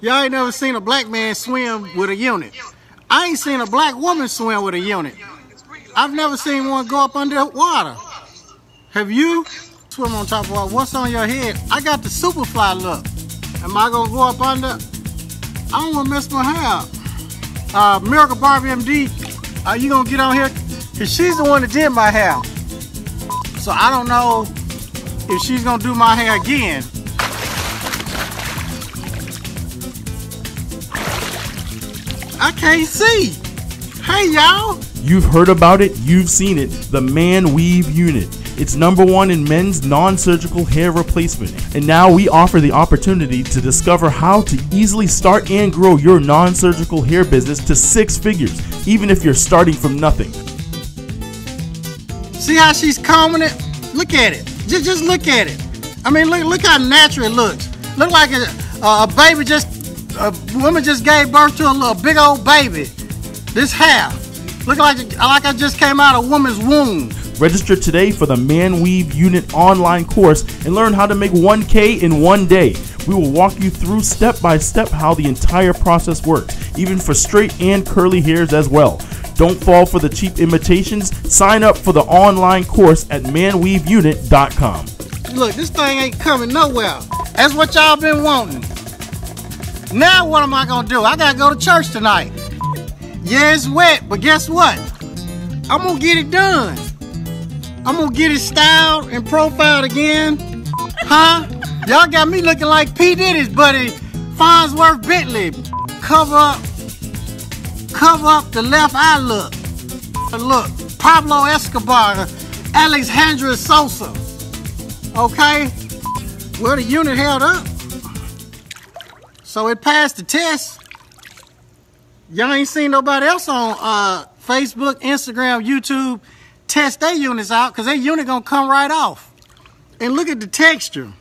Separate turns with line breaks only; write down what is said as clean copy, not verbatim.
Y'all ain't never seen a black man swim with a unit. I ain't seen a black woman swim with a unit. I've never seen one go up under water. Have you? Swim on top of water. What's on your head? I got the Superfly look. Am I gonna go up under? I don't wanna mess my hair up. Miracle Barbie MD, are you gonna get on here? Cause she's the one that did my hair. So I don't know if she's gonna do my hair again. I can't see. Hey y'all.
You've heard about it, you've seen it, the ManWeaveUnit. It's #1 in men's non-surgical hair replacement. And now we offer the opportunity to discover how to easily start and grow your non-surgical hair business to 6 figures, even if you're starting from nothing.
See how she's combing it? Look at it. Just look at it. I mean, look how natural it looks. Look like a woman just gave birth to a big old baby. This hair. Look like I just came out of a woman's womb.
Register today for the ManWeaveUnit online course and learn how to make 1K in 1 day. We will walk you through step by step how the entire process works, even for straight and curly hairs as well. Don't fall for the cheap imitations. Sign up for the online course at ManWeaveUnit.com.
Look, this thing ain't coming nowhere. That's what y'all been wanting. Now what am I gonna do? I gotta go to church tonight. Yeah, it's wet, but guess what? I'm gonna get it done. I'm gonna get it styled and profiled again. Huh? Y'all got me looking like P. Diddy's buddy, Farnsworth Bentley. Cover up the left eye look. Look, Pablo Escobar, Alexandra Sosa. Okay? Well, the unit held up. So it passed the test. Y'all ain't seen nobody else on Facebook, Instagram, YouTube test their units out, because their unit gonna come right off. And look at the texture.